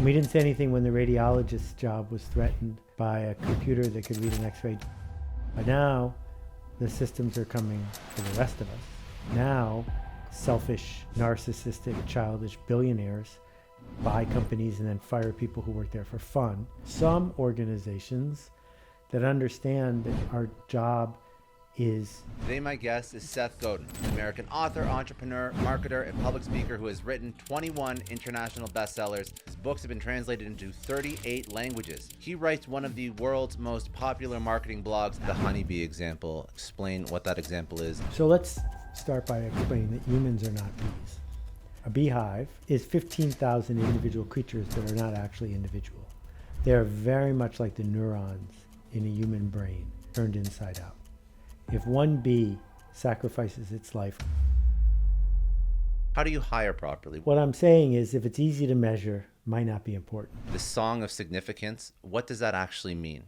We didn't say anything when the radiologist's job was threatened by a computer that could read an x-ray. But now the systems are coming for the rest of us. Now selfish, narcissistic, childish billionaires buy companies and then fire people who work there for fun. Some organizations that understand that our job is... Today my guest is Seth Godin, an American author, entrepreneur, marketer, and public speaker who has written 21 international bestsellers. His books have been translated into 38 languages. He writes one of the world's most popular marketing blogs, the Honeybee example. Explain what that example is. So let's start by explaining that humans are not bees. A beehive is 15,000 individual creatures that are not actually individual. They are very much like the neurons in a human brain, turned inside out. If one bee sacrifices its life... How do you hire properly? What I'm saying is, if it's easy to measure, might not be important. The song of significance, what does that actually mean?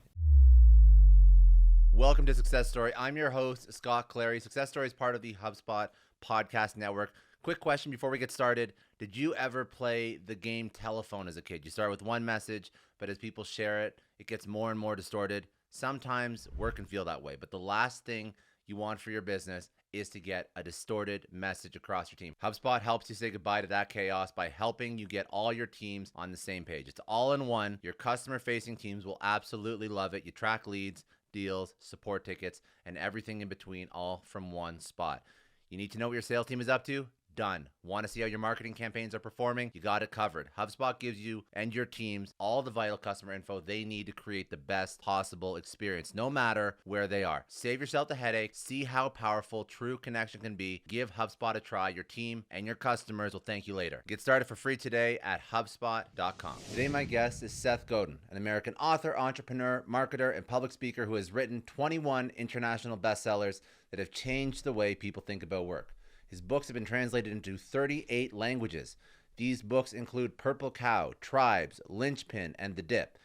Welcome to Success Story. I'm your host, Scott Clary. Success Story is part of the HubSpot podcast network. Quick question before we get started. Did you ever play the game telephone as a kid? You start with one message, but as people share it, it gets more and more distorted. Sometimes work can feel that way, but the last thing you want for your business is to get a distorted message across your team. HubSpot helps you say goodbye to that chaos by helping you get all your teams on the same page. It's all in one. Your customer-facing teams will absolutely love it. You track leads, deals, support tickets, and everything in between, all from one spot. You need to know what your sales team is up to? Done. Want to see how your marketing campaigns are performing? You got it covered. HubSpot gives you and your teams all the vital customer info they need to create the best possible experience, no matter where they are. Save yourself the headache. See how powerful true connection can be. Give HubSpot a try. Your team and your customers will thank you later. Get started for free today at HubSpot.com. Today, my guest is Seth Godin, an American author, entrepreneur, marketer, and public speaker who has written 21 international bestsellers that have changed the way people think about work. His books have been translated into 38 languages. These books include Purple Cow, Tribes, Linchpin, and The Dip.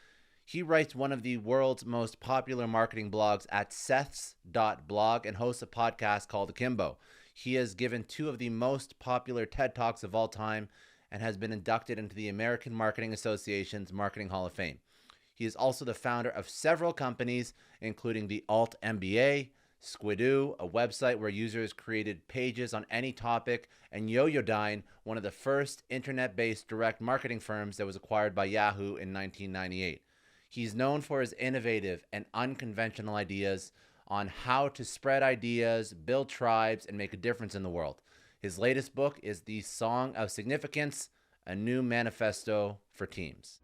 He writes one of the world's most popular marketing blogs at Seth's.blog and hosts a podcast called Akimbo. He has given two of the most popular TED Talks of all time and has been inducted into the American Marketing Association's Marketing Hall of Fame. He is also the founder of several companies, including the Alt MBA, Squidoo, a website where users created pages on any topic, and Yoyodyne, one of the first internet-based direct marketing firms that was acquired by Yahoo in 1998. He's known for his innovative and unconventional ideas on how to spread ideas, build tribes, and make a difference in the world. His latest book is The Song of Significance, a new manifesto for teams.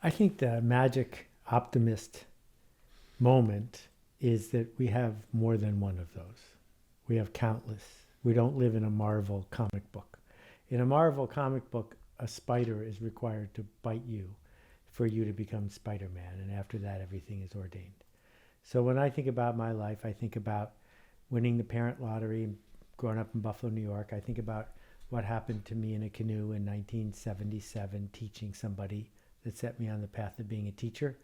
I think the magic optimist moment is that we have more than one of those. We have countless. We don't live in a Marvel comic book. In a Marvel comic book, a spider is required to bite you for you to become Spider-Man, and after that, everything is ordained. So when I think about my life, I think about winning the parent lottery, growing up in Buffalo, New York. I think about what happened to me in a canoe in 1977, teaching somebody that set me on the path of being a teacher.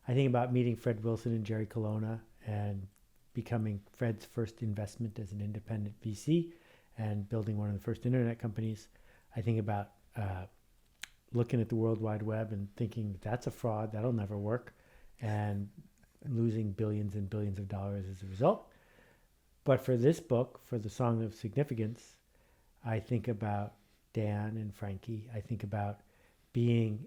I think about meeting Fred Wilson and Jerry Colonna and becoming Fred's first investment as an independent VC and building one of the first internet companies. I think about looking at the World Wide Web and thinking that's a fraud, that'll never work, and losing billions and billions of dollars as a result. But for this book, for The Song of Significance, I think about Dan and Frankie. I think about being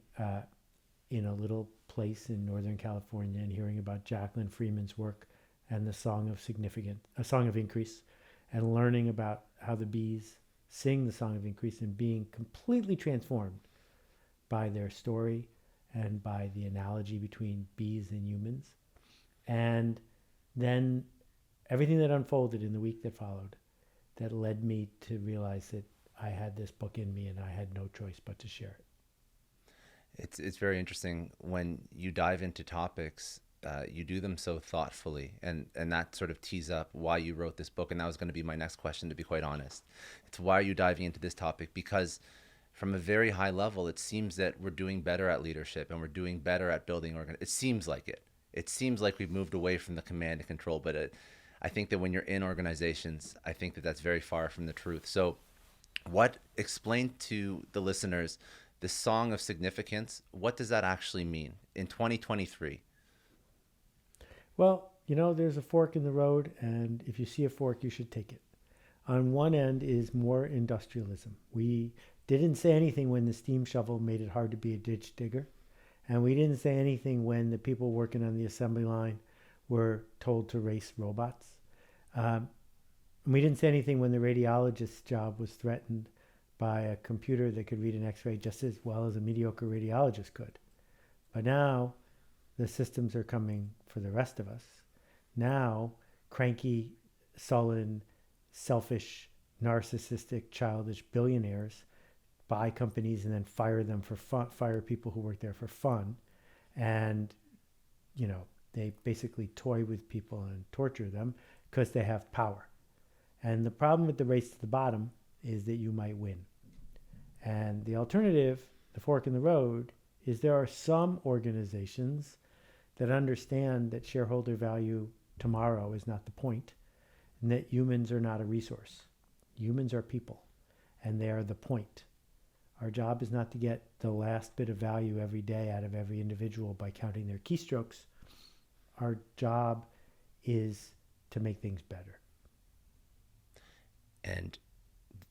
in a little place in Northern California and hearing about Jacqueline Freeman's work and the Song of Significance, a Song of Increase, and learning about how the bees sing the Song of Increase and being completely transformed by their story and by the analogy between bees and humans. And then everything that unfolded in the week that followed that led me to realize that I had this book in me and I had no choice but to share it. It's very interesting when you dive into topics, you do them so thoughtfully, and that sort of tees up why you wrote this book. And that was going to be my next question, to be quite honest. It's why are you diving into this topic? Because from a very high level, it seems that we're doing better at leadership and we're doing better at building it seems like it. it seems like we've moved away from the command and control, but I think that when you're in organizations, I think that that's very far from the truth. So what explain to the listeners the song of significance? What does that actually mean in 2023? Well, there's a fork in the road, and if you see a fork, you should take it. On one end is more industrialism. We didn't say anything when the steam shovel made it hard to be a ditch digger. And we didn't say anything when the people working on the assembly line were told to race robots. We didn't say anything when the radiologist's job was threatened by a computer that could read an x-ray just as well as a mediocre radiologist could. But now the systems are coming for the rest of us. Now, cranky, sullen, selfish, narcissistic, childish billionaires buy companies and then fire them for fun, fire people who work there for fun. And, they basically toy with people and torture them because they have power. And the problem with the race to the bottom is that you might win. And the alternative, the fork in the road, is there are some organizations that understand that shareholder value tomorrow is not the point, and that humans are not a resource. Humans are people, and they are the point. Our job is not to get the last bit of value every day out of every individual by counting their keystrokes. Our job is to make things better. And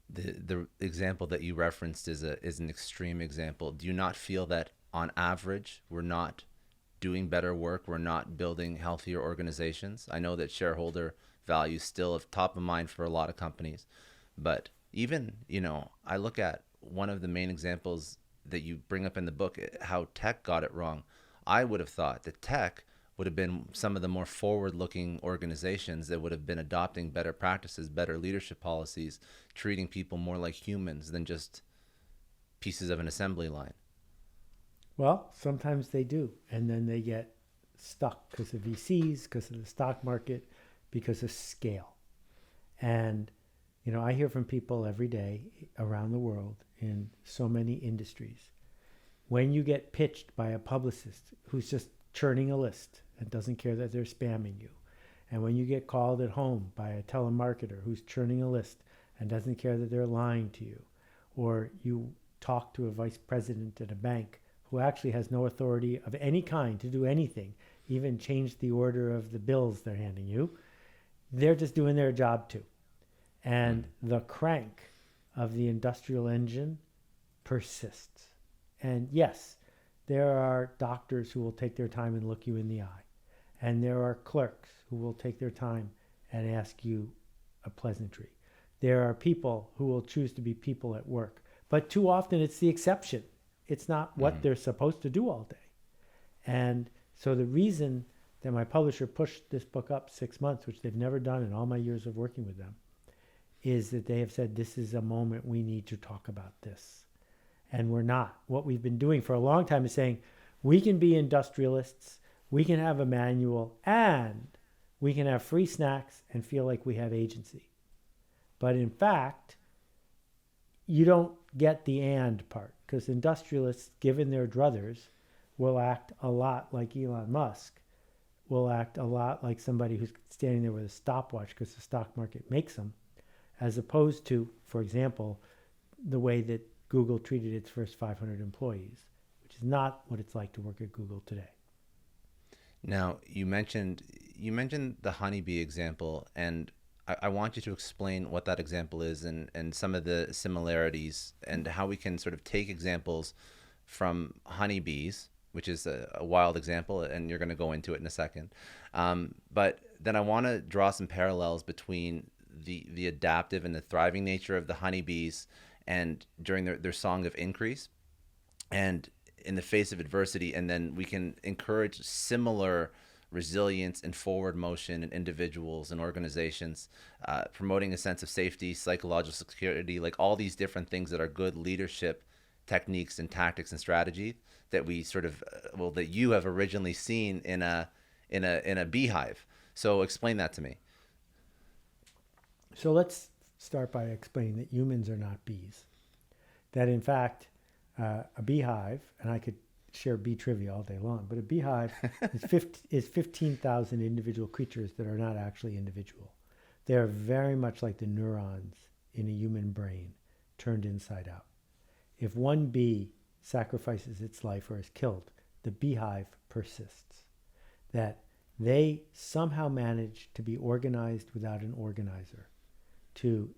the example that you referenced is an extreme example. Do you not feel that on average we're not doing better work, we're not building healthier organizations? I know that shareholder value is still top of mind for a lot of companies, but even, I look at one of the main examples that you bring up in the book, how tech got it wrong. I would have thought that tech would have been some of the more forward-looking organizations that would have been adopting better practices, better leadership policies, treating people more like humans than just pieces of an assembly line. Well, sometimes they do, and then they get stuck because of VCs, because of the stock market, because of scale. And, I hear from people every day around the world in so many industries. When you get pitched by a publicist who's just churning a list and doesn't care that they're spamming you, and when you get called at home by a telemarketer who's churning a list and doesn't care that they're lying to you, or you talk to a vice president at a bank who actually has no authority of any kind to do anything, even change the order of the bills they're handing you, they're just doing their job too. And the crank of the industrial engine persists. And yes, there are doctors who will take their time and look you in the eye. And there are clerks who will take their time and ask you a pleasantry. There are people who will choose to be people at work. But too often it's the exception. It's not what they're supposed to do all day. And so the reason that my publisher pushed this book up 6 months, which they've never done in all my years of working with them, is that they have said, this is a moment we need to talk about this. And we're not. What we've been doing for a long time is saying, we can be industrialists, we can have a manual, and we can have free snacks and feel like we have agency. But in fact, you don't get the and part, because industrialists, given their druthers, will act a lot like Elon Musk, will act a lot like somebody who's standing there with a stopwatch because the stock market makes them, as opposed to, for example, the way that Google treated its first 500 employees, which is not what it's like to work at Google today. Now, you mentioned the honeybee example, and I want you to explain what that example is and some of the similarities and how we can sort of take examples from honeybees, which is a wild example, and you're going to go into it in a second. But then I want to draw some parallels between the adaptive and the thriving nature of the honeybees and during their song of increase and in the face of adversity, and then we can encourage similar resilience and forward motion in individuals and organizations, promoting a sense of safety, psychological security, like all these different things that are good leadership techniques and tactics and strategy that we sort of that you have originally seen in a beehive. So explain that to me. So let's start by explaining that humans are not bees. That in fact, a beehive, and I could share bee trivia all day long, but a beehive is 15,000 individual creatures that are not actually individual. They are very much like the neurons in a human brain turned inside out. If one bee sacrifices its life or is killed, the beehive persists. That they somehow manage to be organized without an organizer, to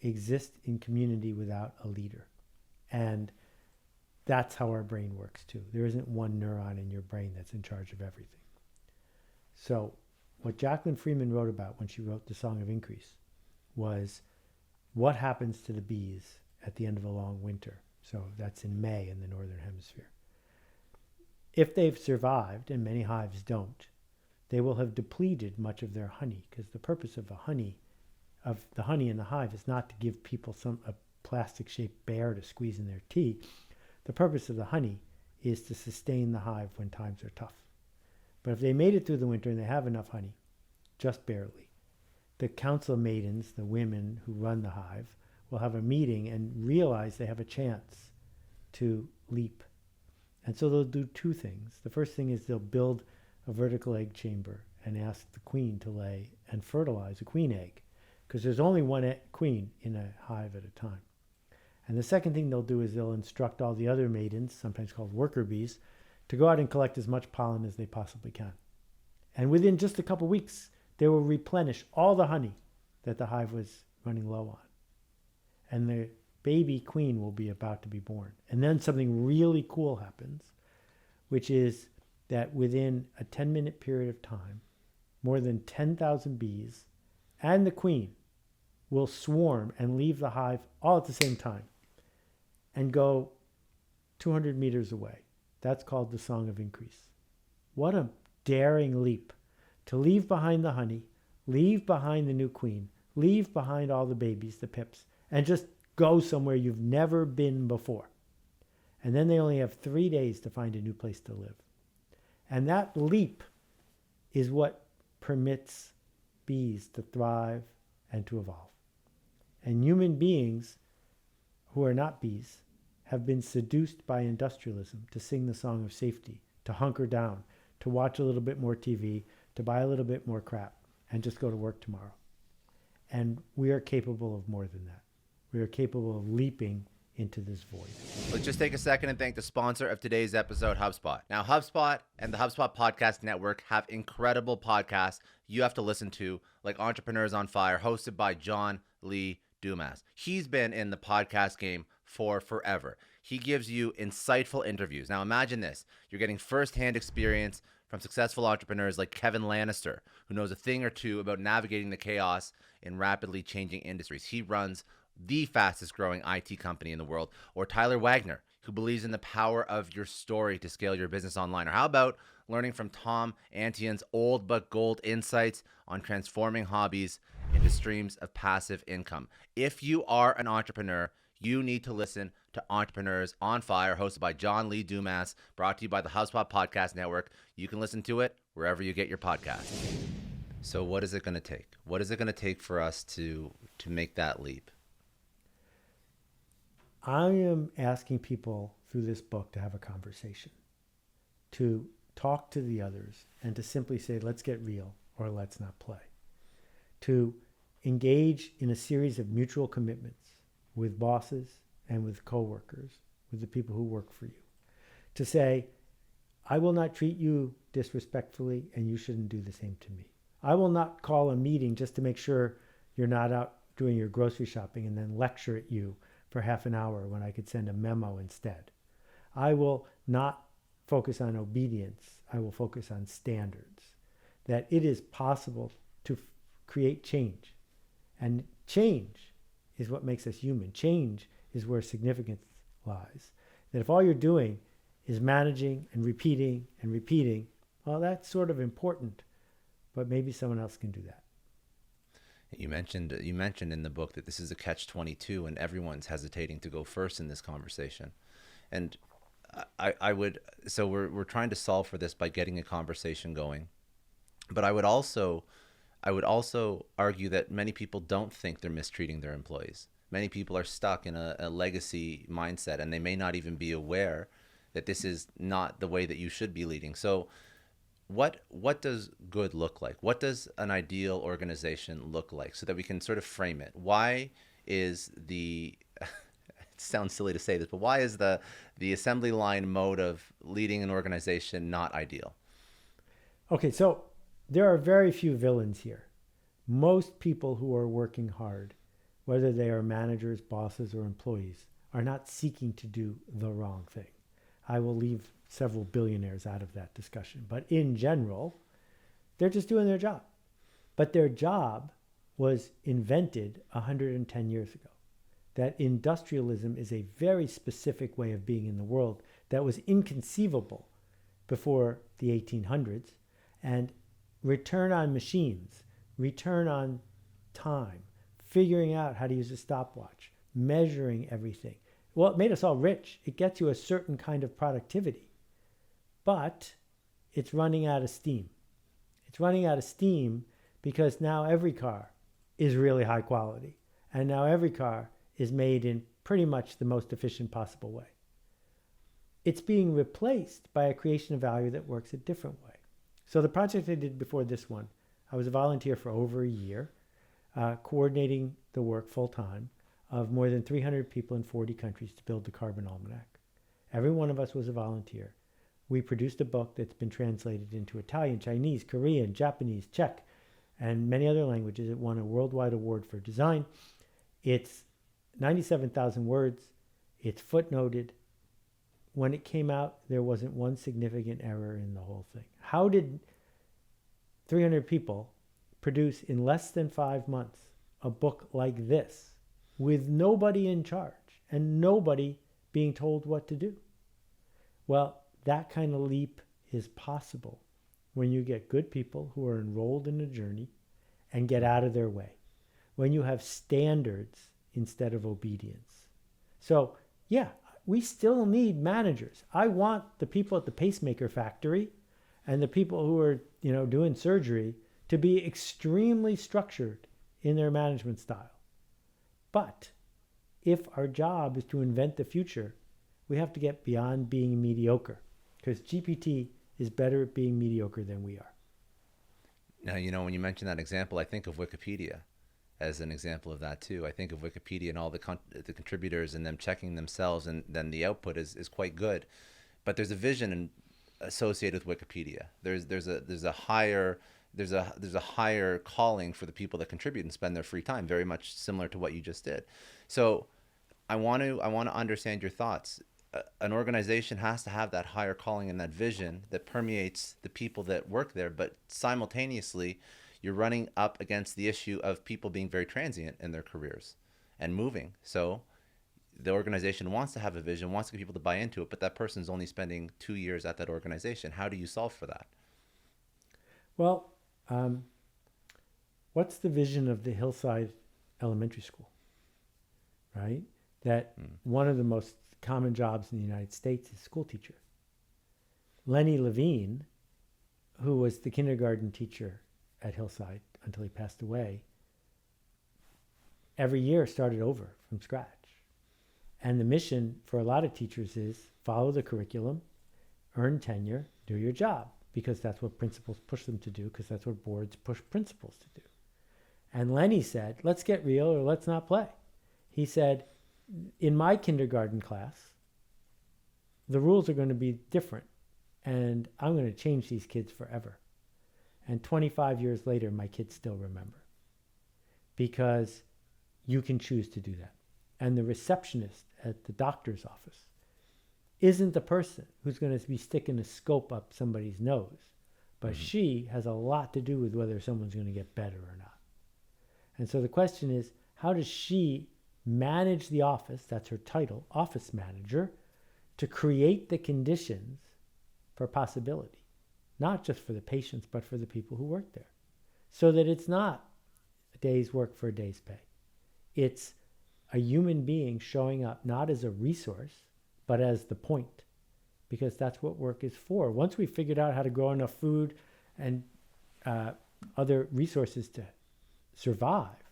exist in community without a leader. And that's how our brain works too. There isn't one neuron in your brain that's in charge of everything. So what Jacqueline Freeman wrote about when she wrote The Song of Increase was what happens to the bees at the end of a long winter. So that's in May in the Northern Hemisphere. If they've survived, and many hives don't, they will have depleted much of their honey, because the purpose of the honey in the hive is not to give people a plastic-shaped bear to squeeze in their tea. The purpose of the honey is to sustain the hive when times are tough. But if they made it through the winter and they have enough honey, just barely, the council maidens, the women who run the hive, will have a meeting and realize they have a chance to leap. And so they'll do two things. The first thing is they'll build a vertical egg chamber and ask the queen to lay and fertilize a queen egg, because there's only one queen in a hive at a time. And the second thing they'll do is they'll instruct all the other maidens, sometimes called worker bees, to go out and collect as much pollen as they possibly can. And within just a couple weeks, they will replenish all the honey that the hive was running low on. And the baby queen will be about to be born. And then something really cool happens, which is that within a 10-minute period of time, more than 10,000 bees and the queen will swarm and leave the hive all at the same time and go 200 meters away. That's called the Song of Increase. What a daring leap to leave behind the honey, leave behind the new queen, leave behind all the babies, the pips, and just go somewhere you've never been before. And then they only have 3 days to find a new place to live. And that leap is what permits bees to thrive and to evolve. And human beings who are not bees have been seduced by industrialism to sing the song of safety, to hunker down, to watch a little bit more TV, to buy a little bit more crap, and just go to work tomorrow. And we are capable of more than that. We are capable of leaping into this void. Let's just take a second and thank the sponsor of today's episode, HubSpot. Now, HubSpot and the HubSpot Podcast Network have incredible podcasts you have to listen to, like Entrepreneurs on Fire, hosted by John Lee Dumas. He's been in the podcast game for forever. He gives you insightful interviews. Now, imagine this. You're getting firsthand experience from successful entrepreneurs like Kevin Lannister, who knows a thing or two about navigating the chaos in rapidly changing industries. He runs the fastest growing IT company in the world. Or Tyler Wagner, who believes in the power of your story to scale your business online. Or how about learning from Tom Antion's old but gold insights on transforming hobbies into streams of passive income? If you are an entrepreneur, you need to listen to Entrepreneurs on Fire, hosted by John Lee Dumas, brought to you by the HubSpot Podcast Network. You can listen to it wherever you get your podcasts. So what is it going to take? What is it going to take for us to make that leap? I am asking people through this book to have a conversation, to talk to the others, and to simply say, let's get real or let's not play. To engage in a series of mutual commitments with bosses and with coworkers, with the people who work for you. To say, I will not treat you disrespectfully and you shouldn't do the same to me. I will not call a meeting just to make sure you're not out doing your grocery shopping and then lecture at you for half an hour when I could send a memo instead. I will not focus on obedience. I will focus on standards. That it is possible to create change. And change is what makes us human. Change is where significance lies. That if all you're doing is managing and repeating, well, that's sort of important, but maybe someone else can do that. You mentioned in the book that this is a catch-22 and everyone's hesitating to go first in this conversation. And so we're trying to solve for this by getting a conversation going. But I would also argue that many people don't think they're mistreating their employees. Many people are stuck in a legacy mindset, and they may not even be aware that this is not the way that you should be leading. So what does good look like? What does an ideal organization look like, so that we can sort of frame it? Why is the it sounds silly to say this, but why is the assembly line mode of leading an organization not ideal? Okay, so there are very few villains here. Most people who are working hard, whether they are managers, bosses, or employees, are not seeking to do the wrong thing. I will leave several billionaires out of that discussion. But in general, they're just doing their job. But their job was invented 110 years ago. That industrialism is a very specific way of being in the world that was inconceivable before the 1800s. And return on machines, return on time, figuring out how to use a stopwatch, measuring everything. Well, it made us all rich. It gets you a certain kind of productivity. But it's running out of steam. It's running out of steam because now every car is really high quality. And now every car is made in pretty much the most efficient possible way. It's being replaced by a creation of value that works a different way. So the project I did before this one, I was a volunteer for over a year, coordinating the work full time of more than 300 people in 40 countries to build the Carbon Almanac. Every one of us was a volunteer. We produced a book that's been translated into Italian, Chinese, Korean, Japanese, Czech, and many other languages. It won a worldwide award for design. It's 97,000 words. It's footnoted. When it came out, there wasn't one significant error in the whole thing. How did 300 people produce in less than 5 months a book like this with nobody in charge and nobody being told what to do? Well, that kind of leap is possible when you get good people who are enrolled in a journey and get out of their way. When you have standards instead of obedience. So, yeah, we still need managers. I want the people at the pacemaker factory and the people who are, doing surgery to be extremely structured in their management style. But if our job is to invent the future, we have to get beyond being mediocre, because GPT is better at being mediocre than we are. Now, when you mention that example, I think of Wikipedia as an example of that too. I think of Wikipedia and all the contributors and them checking themselves, and then the output is quite good. But there's a vision associated with Wikipedia. There's a higher calling for the people that contribute and spend their free time, very much similar to what you just did. So I want to understand your thoughts. An organization has to have that higher calling and that vision that permeates the people that work there, but simultaneously you're running up against the issue of people being very transient in their careers and moving. So the organization wants to have a vision, wants to get people to buy into it, but that person's only spending 2 years at that organization. How do you solve for that? Well, what's the vision of the Hillside Elementary School, right? That one of the most common jobs in the United States is school teacher. Lenny Levine, who was the kindergarten teacher at Hillside until he passed away, every year started over from scratch. And the mission for a lot of teachers is follow the curriculum, earn tenure, do your job, because that's what principals push them to do, because that's what boards push principals to do. And Lenny said, let's get real or let's not play. He said, in my kindergarten class, the rules are going to be different, and I'm going to change these kids forever. And 25 years later, my kids still remember, because you can choose to do that. And the receptionist at the doctor's office isn't the person who's going to be sticking a scope up somebody's nose, but she has a lot to do with whether someone's going to get better or not. And so the question is, how does she manage the office, that's her title, office manager, to create the conditions for possibility, not just for the patients, but for the people who work there, so that it's not a day's work for a day's pay. It's a human being showing up not as a resource, but as the point, because that's what work is for. Once we figured out how to grow enough food and other resources to survive,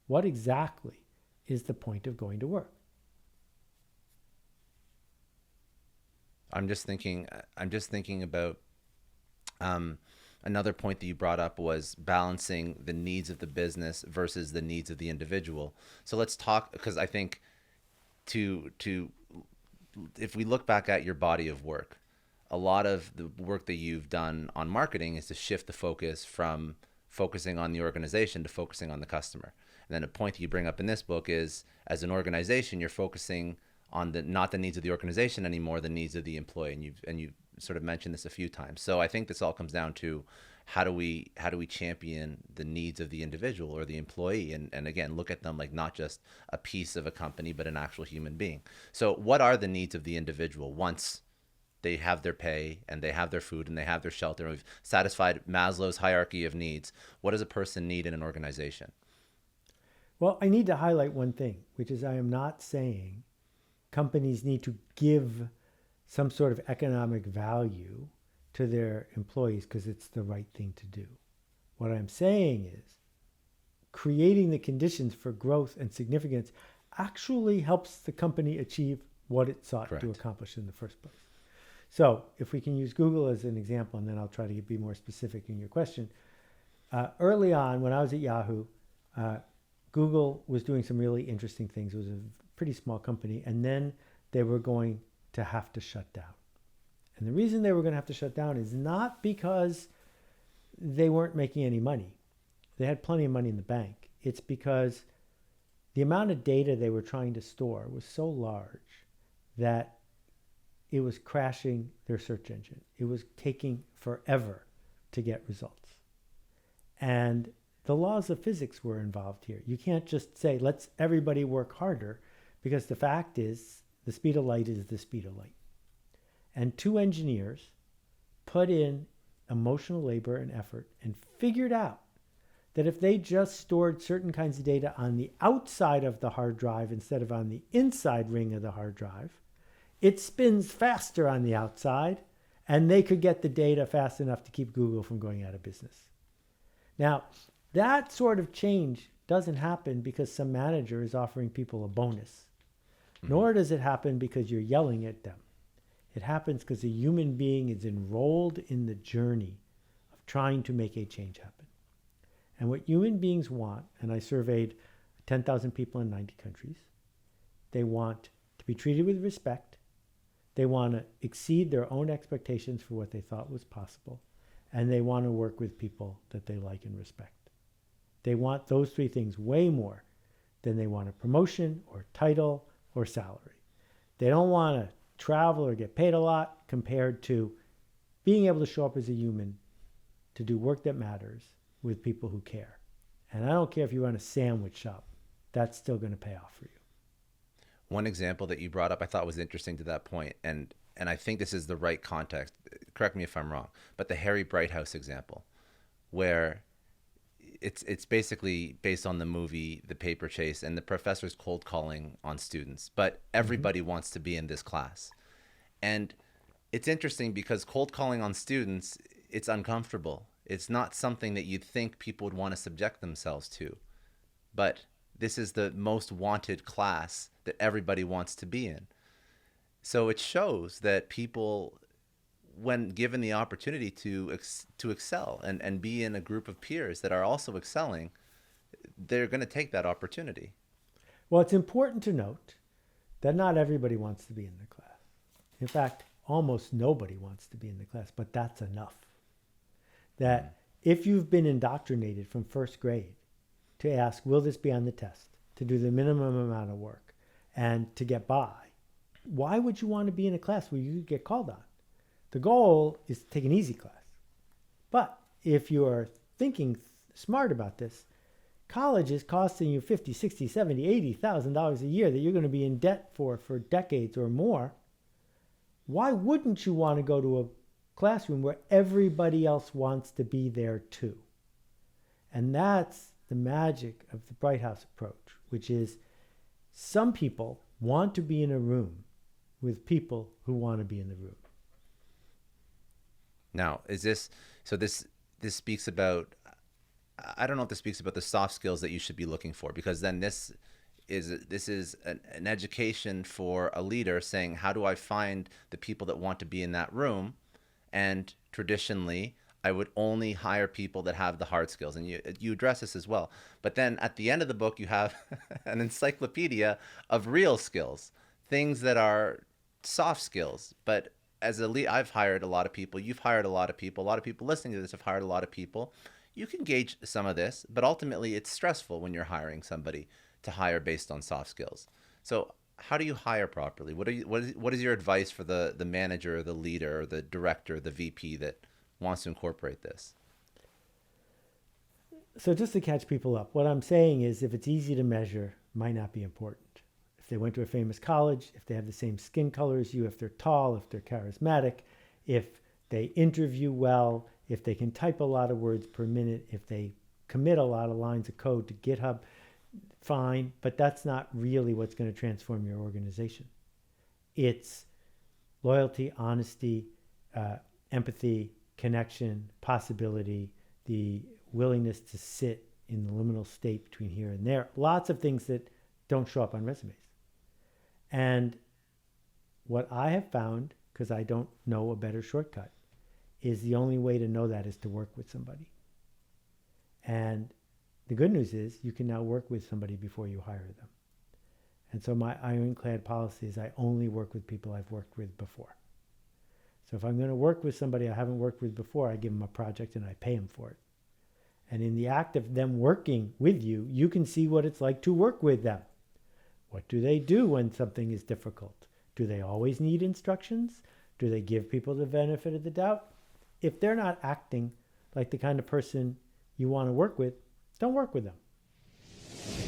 what exactly is the point of going to work? I'm just thinking. I'm just thinking about another point that you brought up was balancing the needs of the business versus the needs of the individual. So let's talk, because I think to if we look back at your body of work, a lot of the work that you've done on marketing is to shift the focus from focusing on the organization to focusing on the customer. And then a point that you bring up in this book is, as an organization, you're focusing on the not the needs of the organization anymore, the needs of the employee. And you've sort of mentioned this a few times. So I think this all comes down to how do we champion the needs of the individual or the employee, and again, look at them like not just a piece of a company but an actual human being. So what are the needs of the individual once they have their pay and they have their food and they have their shelter, and we've satisfied Maslow's hierarchy of needs? What does a person need in an organization? Well, I need to highlight one thing, which is I am not saying companies need to give some sort of economic value to their employees because it's the right thing to do. What I'm saying is creating the conditions for growth and significance actually helps the company achieve what it sought Correct. to accomplish in the first place. So if we can use Google as an example, and then I'll try to be more specific in your question. Early on, when I was at Yahoo, Google was doing some really interesting things. It was a pretty small company, and then they were going to have to shut down. And the reason they were going to have to shut down is not because they weren't making any money. They had plenty of money in the bank. It's because the amount of data they were trying to store was so large that it was crashing their search engine. It was taking forever to get results. And the laws of physics were involved here. You can't just say, let's everybody work harder, because the fact is the speed of light is the speed of light. And two engineers put in emotional labor and effort and figured out that if they just stored certain kinds of data on the outside of the hard drive instead of on the inside ring of the hard drive, it spins faster on the outside, and they could get the data fast enough to keep Google from going out of business. Now, that sort of change doesn't happen because some manager is offering people a bonus, nor does it happen because you're yelling at them. It happens because a human being is enrolled in the journey of trying to make a change happen. And what human beings want, and I surveyed 10,000 people in 90 countries, they want to be treated with respect. They want to exceed their own expectations for what they thought was possible. And they want to work with people that they like and respect. They want those three things way more than they want a promotion or title or salary. They don't want to travel or get paid a lot compared to being able to show up as a human to do work that matters with people who care. And I don't care if you run a sandwich shop, that's still going to pay off for you. One example that you brought up I thought was interesting to that point, and I think this is the right context. Correct me if I'm wrong, but the Harry Brighthouse example, where it's basically based on the movie The Paper Chase, and the professor's cold calling on students, but everybody wants to be in this class. And it's interesting because cold calling on students, it's uncomfortable. It's not something that you'd think people would want to subject themselves to. But this is the most wanted class that everybody wants to be in. So it shows that people, when given the opportunity to excel and be in a group of peers that are also excelling, they're going to take that opportunity. Well, it's important to note that not everybody wants to be in the class. In fact, almost nobody wants to be in the class, but that's enough. That if you've been indoctrinated from first grade to ask, will this be on the test, to do the minimum amount of work, and to get by, why would you want to be in a class where you get called on? The goal is to take an easy class. But if you are thinking smart about this, college is costing you $50, $60, $70, $80,000 a year that you're going to be in debt for decades or more. Why wouldn't you want to go to a classroom where everybody else wants to be there too? And that's the magic of the Brighthouse approach, which is some people want to be in a room with people who want to be in the room. Now, this speaks about, I don't know if this speaks about the soft skills that you should be looking for, because then this this is an education for a leader saying, how do I find the people that want to be in that room? And traditionally, I would only hire people that have the hard skills, and you address this as well. But then at the end of the book, you have an encyclopedia of real skills, things that are soft skills. But as a lead, I've hired a lot of people. You've hired a lot of people. A lot of people listening to this have hired a lot of people. You can gauge some of this, but ultimately, it's stressful when you're hiring somebody to hire based on soft skills. So how do you hire properly? What is your advice for the manager, or the leader, or the director, or the VP that wants to incorporate this? So just to catch people up, what I'm saying is if it's easy to measure, might not be important. If they went to a famous college, if they have the same skin color as you, if they're tall, if they're charismatic, if they interview well, if they can type a lot of words per minute, if they commit a lot of lines of code to GitHub, fine, but that's not really what's going to transform your organization. It's loyalty, honesty, empathy, connection, possibility, the willingness to sit in the liminal state between here and there. Lots of things that don't show up on resumes. And what I have found, because I don't know a better shortcut, is the only way to know that is to work with somebody. And the good news is you can now work with somebody before you hire them. And so my ironclad policy is I only work with people I've worked with before. So if I'm going to work with somebody I haven't worked with before, I give them a project and I pay them for it. And in the act of them working with you, you can see what it's like to work with them. What do they do when something is difficult? Do they always need instructions? Do they give people the benefit of the doubt? If they're not acting like the kind of person you want to work with, don't work with them.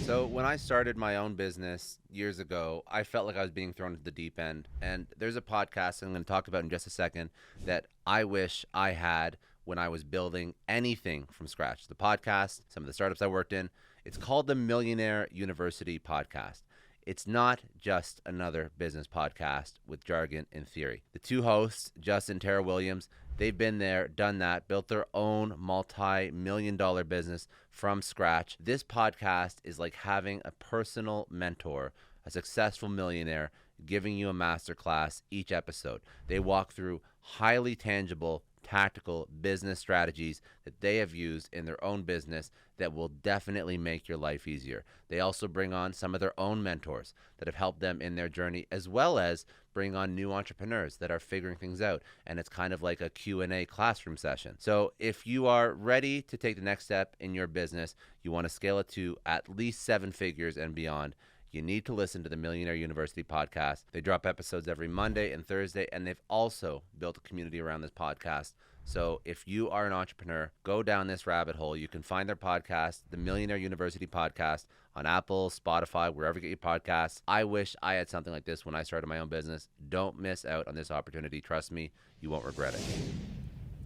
So when I started my own business years ago, I felt like I was being thrown into the deep end. And there's a podcast I'm going to talk about in just a second that I wish I had when I was building anything from scratch. The podcast, some of the startups I worked in, it's called the Millionaire University Podcast. It's not just another business podcast with jargon and theory. The two hosts, Justin and Tara Williams, they've been there, done that, built their own multi-million-dollar business from scratch. This podcast is like having a personal mentor, a successful millionaire, giving you a masterclass each episode. They walk through highly tangible, tactical business strategies that they have used in their own business that will definitely make your life easier. They also bring on some of their own mentors that have helped them in their journey, as well as bring on new entrepreneurs that are figuring things out. And it's kind of like a Q&A classroom session. So if you are ready to take the next step in your business, you want to scale it to at least 7 figures and beyond, you need to listen to the Millionaire University podcast. They drop episodes every Monday and Thursday, and they've also built a community around this podcast. So if you are an entrepreneur, go down this rabbit hole. You can find their podcast, the Millionaire University podcast, on Apple, Spotify, wherever you get your podcasts. I wish I had something like this when I started my own business. Don't miss out on this opportunity. Trust me, you won't regret it.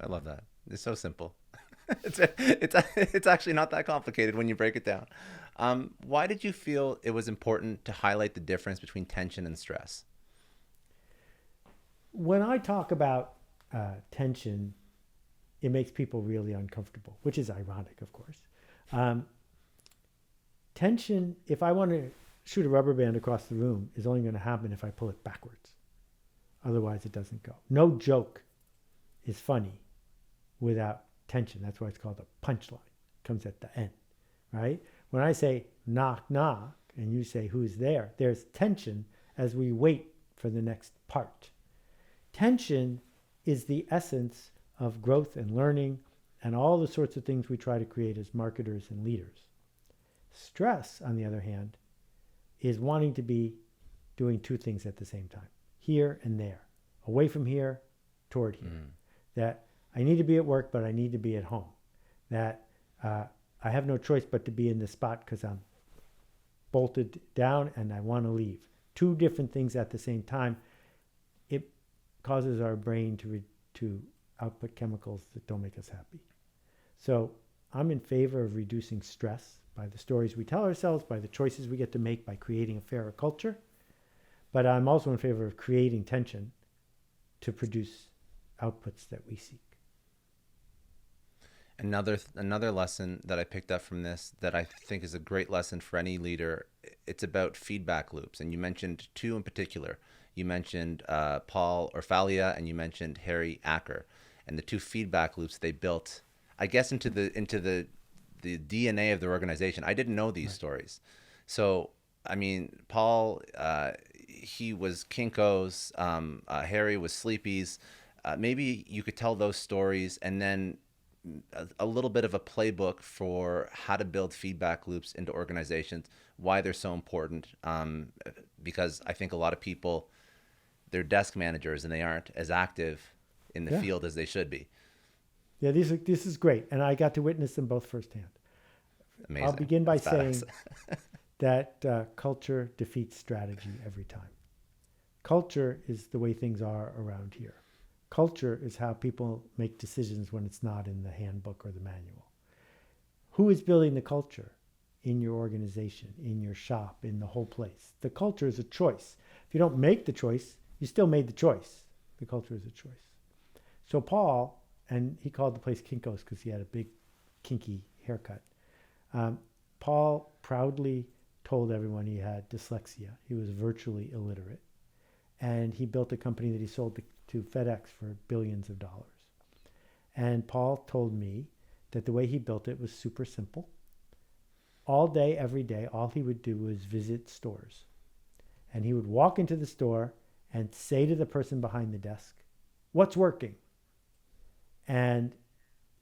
I love that. It's so simple. It's actually not that complicated when you break it down. Why did you feel it was important to highlight the difference between tension and stress? When I talk about tension, it makes people really uncomfortable, which is ironic, of course. Tension, if I want to shoot a rubber band across the room, is only going to happen if I pull it backwards. Otherwise, it doesn't go. No joke is funny without tension. That's why it's called a punchline. It comes at the end, right? When I say knock, knock, and you say who's there, there's tension as we wait for the next part. Tension is the essence of growth and learning and all the sorts of things we try to create as marketers and leaders. Stress, on the other hand, is wanting to be doing two things at the same time, here and there, away from here, toward here. That I need to be at work, but I need to be at home. That I have no choice but to be in this spot because I'm bolted down and I want to leave. Two different things at the same time. It causes our brain to output chemicals that don't make us happy. So I'm in favor of reducing stress by the stories we tell ourselves, by the choices we get to make, by creating a fairer culture. But I'm also in favor of creating tension to produce outputs that we seek. Another lesson that I picked up from this that I think is a great lesson for any leader it's about feedback loops. And you mentioned two in particular. You mentioned Paul Orfalia and you mentioned Harry Acker, and the two feedback loops they built, I guess, into the DNA of their organization. I didn't know these stories. So, I mean, Paul, he was Kinko's, Harry was Sleepy's. Maybe you could tell those stories, and then a little bit of a playbook for how to build feedback loops into organizations, why they're so important. Because I think a lot of people, they're desk managers and they aren't as active in the field as they should be. Yeah, this is great. And I got to witness them both firsthand. Amazing. I'll begin by saying that culture defeats strategy every time. Culture is the way things are around here. Culture is how people make decisions when it's not in the handbook or the manual. Who is building the culture in your organization, in your shop, in the whole place? The culture is a choice. If you don't make the choice, you still made the choice. The culture is a choice. So Paul, and he called the place Kinko's because he had a big kinky haircut. Paul proudly told everyone he had dyslexia. He was virtually illiterate. And he built a company that he sold to FedEx for billions of dollars. And Paul told me that the way he built it was super simple. All day, every day, all he would do was visit stores. And he would walk into the store and say to the person behind the desk, "What's working?" And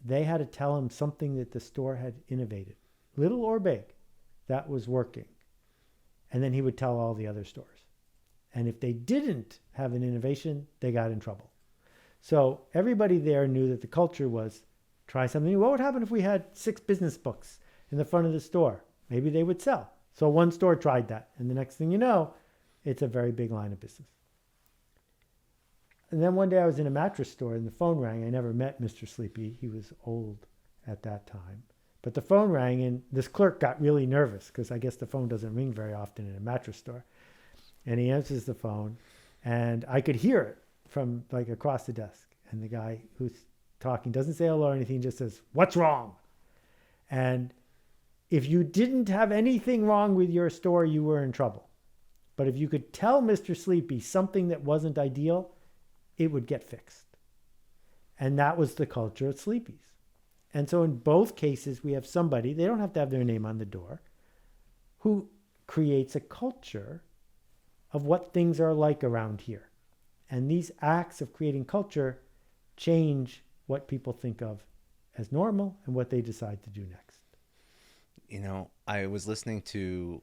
they had to tell him something that the store had innovated, little or big, that was working. And then he would tell all the other stores. And if they didn't have an innovation, they got in trouble. So everybody there knew that the culture was try something new. What would happen if we had 6 business books in the front of the store? Maybe they would sell. So one store tried that. And the next thing you know, it's a very big line of business. And then one day I was in a mattress store and the phone rang. I never met Mr. Sleepy. He was old at that time. But the phone rang and this clerk got really nervous because I guess the phone doesn't ring very often in a mattress store. And he answers the phone and I could hear it from like across the desk. And the guy who's talking doesn't say hello or anything, just says, "What's wrong?" And if you didn't have anything wrong with your store, you were in trouble. But if you could tell Mr. Sleepy something that wasn't ideal, it would get fixed. And that was the culture at Sleepy's. And so in both cases, we have somebody, they don't have to have their name on the door, who creates a culture of what things are like around here. And these acts of creating culture change what people think of as normal and what they decide to do next. You know, I was listening to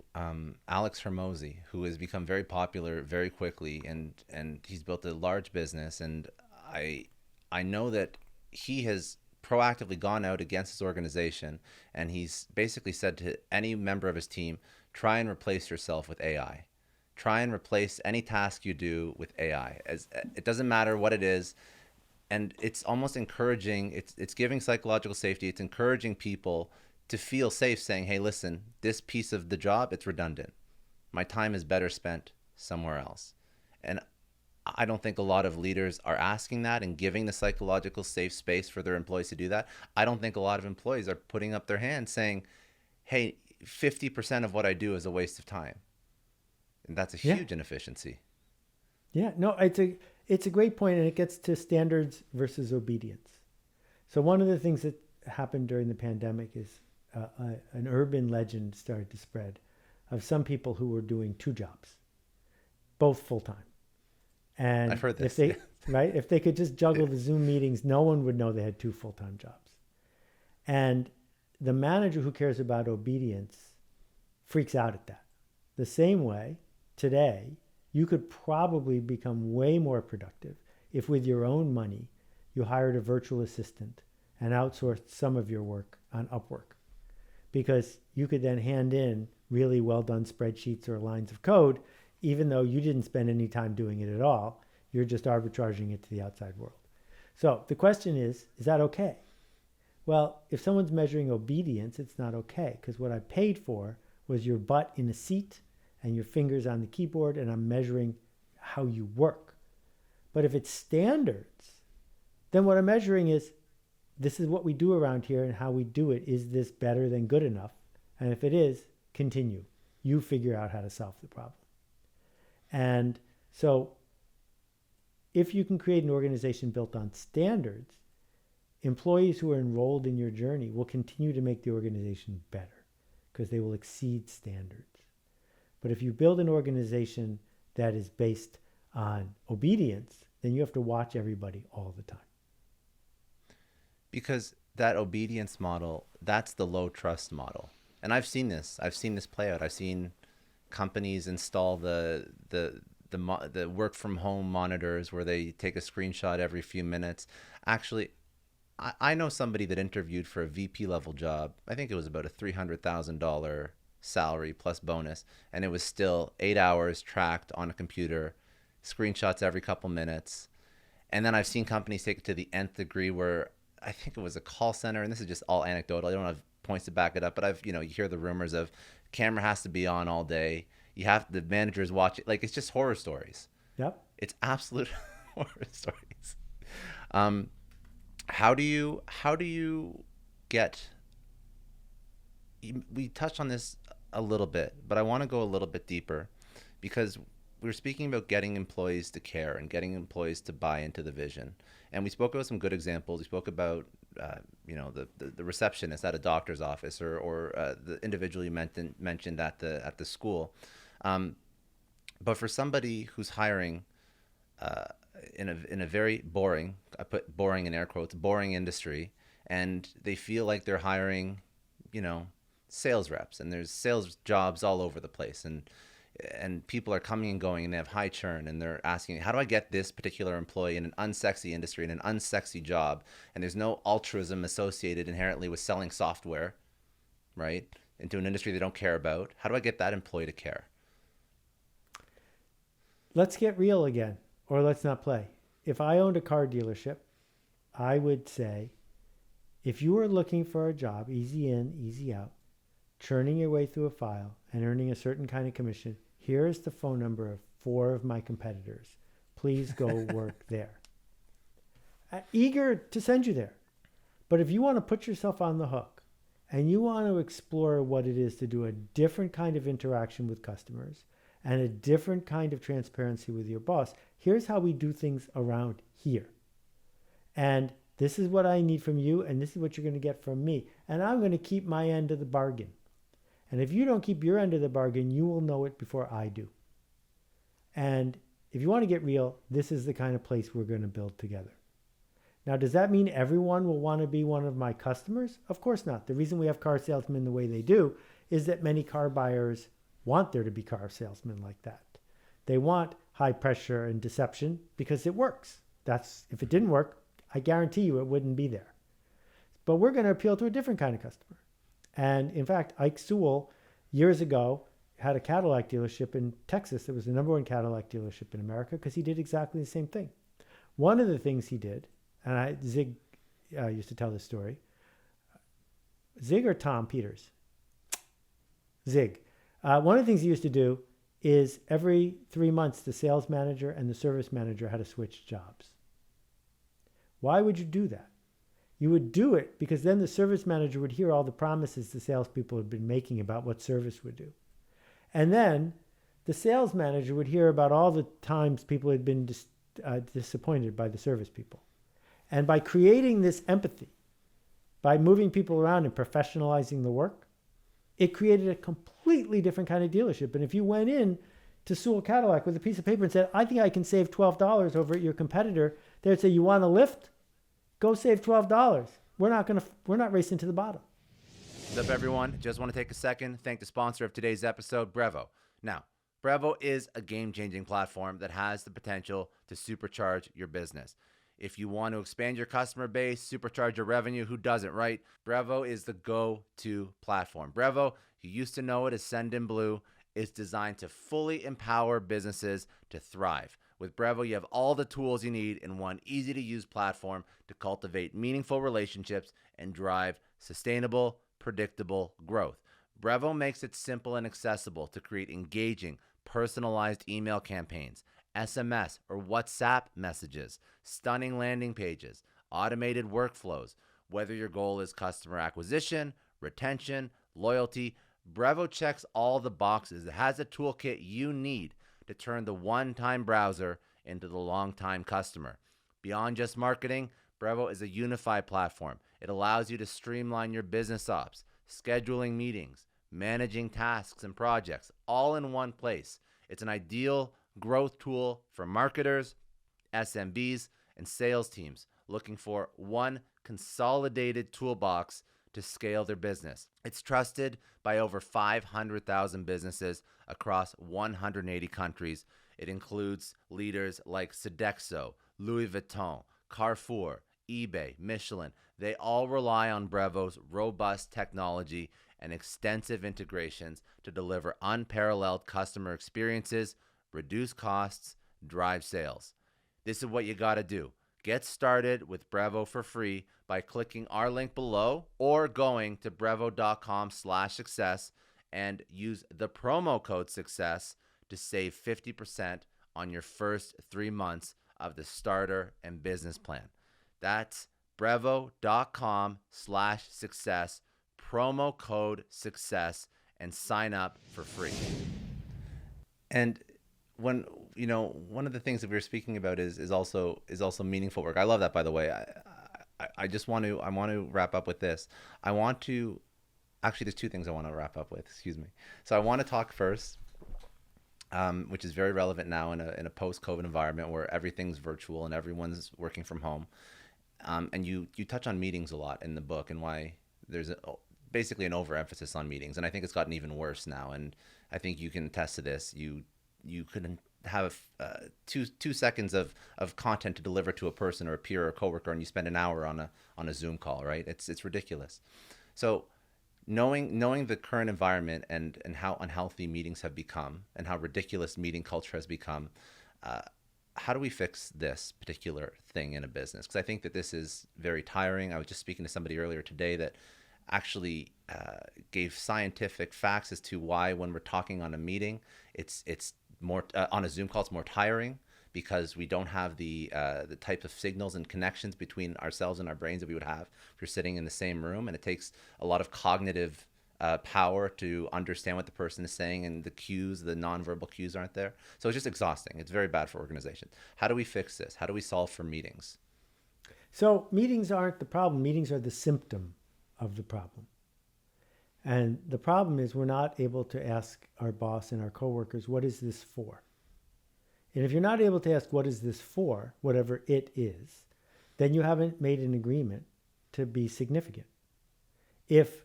Alex Hormozy, who has become very popular very quickly, and he's built a large business. And I know that he has proactively gone out against his organization, and he's basically said to any member of his team, try and replace yourself with AI. Try and replace any task you do with AI. As it doesn't matter what it is. And it's almost encouraging, it's giving psychological safety. It's encouraging people to feel safe saying, hey, listen, this piece of the job, it's redundant. My time is better spent somewhere else. And I don't think a lot of leaders are asking that and giving the psychological safe space for their employees to do that. I don't think a lot of employees are putting up their hands saying, hey, 50% of what I do is a waste of time. And that's a huge inefficiency. Yeah, no, it's a great point, and it gets to standards versus obedience. So one of the things that happened during the pandemic is an urban legend started to spread of some people who were doing 2 jobs, both full-time. And I've heard this. If they could just juggle the Zoom meetings, no one would know they had 2 full-time jobs. And the manager who cares about obedience freaks out at that. The same way, today, you could probably become way more productive if with your own money, you hired a virtual assistant and outsourced some of your work on Upwork. Because you could then hand in really well done spreadsheets or lines of code, even though you didn't spend any time doing it at all. You're just arbitraging it to the outside world. So the question is that okay? Well, if someone's measuring obedience, it's not okay, because what I paid for was your butt in a seat and your fingers on the keyboard, and I'm measuring how you work. But if it's standards, then what I'm measuring is, this is what we do around here and how we do it. Is this better than good enough? And if it is, continue. You figure out how to solve the problem. And so if you can create an organization built on standards, employees who are enrolled in your journey will continue to make the organization better because they will exceed standards. But if you build an organization that is based on obedience, then you have to watch everybody all the time. Because that obedience model, that's the low trust model. And I've seen this play out. I've seen companies install the work from home monitors where they take a screenshot every few minutes. Actually, I know somebody that interviewed for a VP level job. I think it was about a $300,000 salary plus bonus, and it was still 8 hours tracked on a computer, screenshots every couple minutes. And then I've seen companies take it to the nth degree where I think it was a call center, and this is just all anecdotal. I don't have points to back it up, but you hear the rumors of camera has to be on all day. The managers watch it. Like, it's just horror stories. Yep. It's absolute horror stories. How do you get, we touched on this a little bit, but I want to go a little bit deeper, because we were speaking about getting employees to care and getting employees to buy into the vision. And we spoke about some good examples. We spoke about, the receptionist at a doctor's office, or the individual you mentioned at the school. But for somebody who's hiring in a very boring, I put boring in air quotes, boring industry, and they feel like they're hiring, sales reps, and there's sales jobs all over the place, and people are coming and going, and they have high churn, and they're asking, how do I get this particular employee in an unsexy industry, in an unsexy job? And there's no altruism associated inherently with selling software, right, into an industry they don't care about. How do I get that employee to care? Let's get real again, or let's not play. If I owned a car dealership, I would say, if you were looking for a job, easy in, easy out, churning your way through a file and earning a certain kind of commission, here is the phone number of 4 of my competitors. Please go work there. Eager to send you there. But if you want to put yourself on the hook and you want to explore what it is to do a different kind of interaction with customers and a different kind of transparency with your boss, here's how we do things around here. And this is what I need from you, and this is what you're going to get from me. And I'm going to keep my end of the bargain. And if you don't keep your end of the bargain, you will know it before I do. And if you want to get real, this is the kind of place we're going to build together. Now, does that mean everyone will want to be one of my customers? Of course not. The reason we have car salesmen the way they do is that many car buyers want there to be car salesmen like that. They want high pressure and deception because it works. If it didn't work, I guarantee you it wouldn't be there. But we're going to appeal to a different kind of customer. And in fact, Ike Sewell, years ago, had a Cadillac dealership in Texas that was the number 1 Cadillac dealership in America because he did exactly the same thing. One of the things he did, and Zig used to tell this story, Zig or Tom Peters? Zig. One of the things he used to do is every 3 months, the sales manager and the service manager had to switch jobs. Why would you do that? You would do it because then the service manager would hear all the promises the salespeople had been making about what service would do. And then the sales manager would hear about all the times people had been disappointed by the service people. And by creating this empathy, by moving people around and professionalizing the work, it created a completely different kind of dealership. And if you went in to Sewell Cadillac with a piece of paper and said, I think I can save $12 over at your competitor, they'd say, you want a lift? Go save $12. We're not racing to the bottom. What's up, everyone? Just want to take a second, thank the sponsor of today's episode, Brevo. Now, Brevo is a game-changing platform that has the potential to supercharge your business. If you want to expand your customer base, supercharge your revenue, who doesn't, right? Brevo is the go-to platform. Brevo, you used to know it as Send in Blue, is designed to fully empower businesses to thrive. With Brevo, you have all the tools you need in one easy-to-use platform to cultivate meaningful relationships and drive sustainable, predictable growth. Brevo makes it simple and accessible to create engaging, personalized email campaigns, SMS or WhatsApp messages, stunning landing pages, automated workflows. Whether your goal is customer acquisition, retention, loyalty, Brevo checks all the boxes. It has a toolkit you need to turn the one-time browser into the long-time customer. Beyond just marketing, Brevo is a unified platform. It allows you to streamline your business ops, scheduling meetings, managing tasks and projects, all in one place. It's an ideal growth tool for marketers, SMBs, and sales teams looking for one consolidated toolbox to scale their business. It's trusted by over 500,000 businesses across 180 countries. It includes leaders like Sodexo, Louis Vuitton, Carrefour, eBay, Michelin. They all rely on Brevo's robust technology and extensive integrations to deliver unparalleled customer experiences, reduce costs, drive sales. This is what you got to do. Get started with Brevo for free by clicking our link below or going to brevo.com/success and use the promo code success to save 50% on your first 3 months of the starter and business plan. That's brevo.com/success, promo code success, and sign up for free. And when one of the things that we were speaking about is also meaningful work. I love that, by the way. I want to wrap up with this. There's two things I want to wrap up with. Excuse me. So I want to talk first, which is very relevant now in a post-COVID environment where everything's virtual and everyone's working from home. And you touch on meetings a lot in the book and why there's basically an overemphasis on meetings. And I think it's gotten even worse now. And I think you can attest to this. You couldn't have 2 seconds of content to deliver to a person or a peer or a coworker, and you spend an hour on a Zoom call, right? It's ridiculous. So knowing the current environment and how unhealthy meetings have become and how ridiculous meeting culture has become, how do we fix this particular thing in a business? Because I think that this is very tiring. I was just speaking to somebody earlier today that actually gave scientific facts as to why when we're talking on a meeting, it's more on a Zoom call, it's more tiring because we don't have the type of signals and connections between ourselves and our brains that we would have if you're sitting in the same room, and it takes a lot of cognitive power to understand what the person is saying, and the nonverbal cues aren't there. So it's just exhausting. It's very bad for organizations. How do we fix this? How do we solve for meetings? So meetings aren't the problem. Meetings are the symptom of the problem. And the problem is we're not able to ask our boss and our coworkers, what is this for? And if you're not able to ask, what is this for, whatever it is, then you haven't made an agreement to be significant. If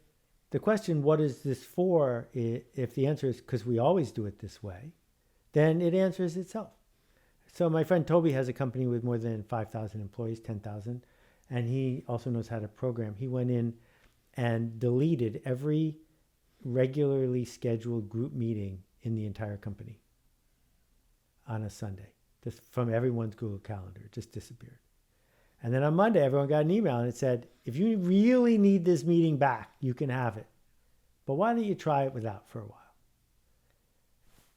the question, what is this for, if the answer is because we always do it this way, then it answers itself. So my friend Toby has a company with more than 5,000 employees, 10,000, and he also knows how to program. He went in and deleted every regularly scheduled group meeting in the entire company on a Sunday, just from everyone's Google Calendar. It just disappeared. And then on Monday, everyone got an email and it said, if you really need this meeting back, you can have it. But why don't you try it without for a while?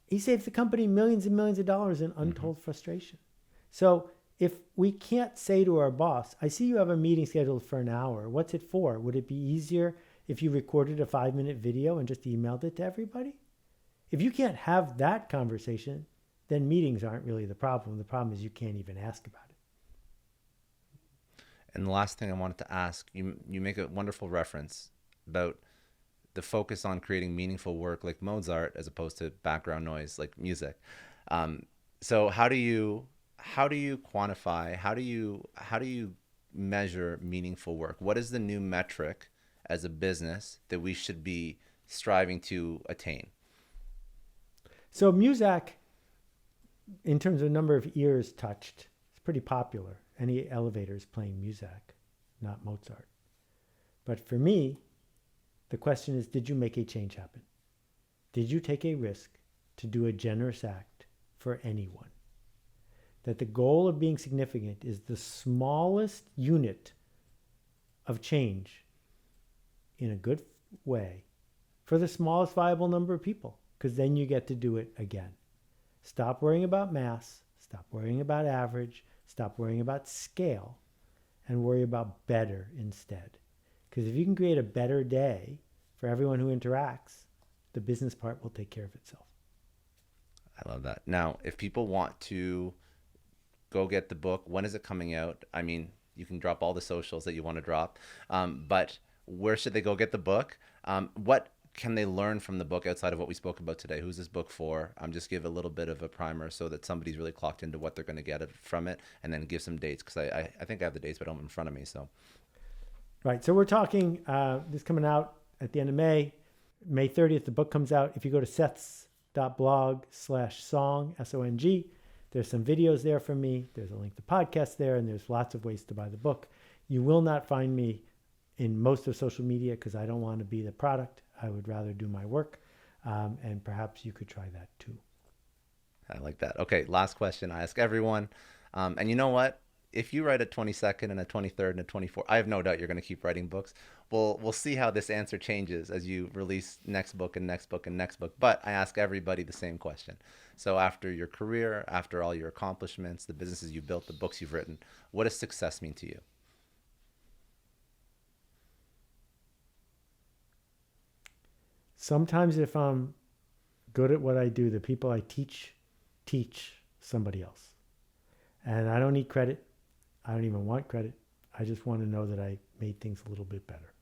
He saved the company millions and millions of dollars in untold frustration. So if we can't say to our boss, I see you have a meeting scheduled for an hour. What's it for? Would it be easier if you recorded a 5-minute video and just emailed it to everybody? If you can't have that conversation, then meetings aren't really the problem. The problem is you can't even ask about it. And the last thing I wanted to ask, you make a wonderful reference about the focus on creating meaningful work like Mozart as opposed to background noise like music. So how do you quantify, how do you measure meaningful work? What is the new metric as a business that we should be striving to attain? So Muzak, in terms of number of ears touched, it's pretty popular. Any elevator is playing Muzak, not Mozart. But for me, the question is, did you make a change happen? Did you take a risk to do a generous act for anyone? That the goal of being significant is the smallest unit of change in a good way for the smallest viable number of people, because then you get to do it again. Stop worrying about mass, stop worrying about average, stop worrying about scale, and worry about better instead. Because if you can create a better day for everyone who interacts, The business part will take care of itself. I love that. Now, if people want to go get the book, when is it coming out? I mean, you can drop all the socials that you want to drop, but where should they go get the book? What can they learn from the book outside of what we spoke about today? Who's this book for? Just give a little bit of a primer so that somebody's really clocked into what they're going to get from it, and then give some dates, because I think I have the dates, but I don't have them in front of me. So, right. So we're talking this coming out at the end of May. May 30th, the book comes out. If you go to seths.blog/song, SONG, there's some videos there from me. There's a link to podcast there, and there's lots of ways to buy the book. You will not find me in most of social media because I don't want to be the product. I would rather do my work, and perhaps you could try that too. I like that. Okay, last question I ask everyone. And you know what? If you write a 22nd and a 23rd and a 24th, I have no doubt you're going to keep writing books. We'll see how this answer changes as you release next book and next book and next book. But I ask everybody the same question. So after your career, after all your accomplishments, the businesses you've built, the books you've written, what does success mean to you? Sometimes if I'm good at what I do, the people I teach somebody else. And I don't need credit. I don't even want credit. I just want to know that I made things a little bit better.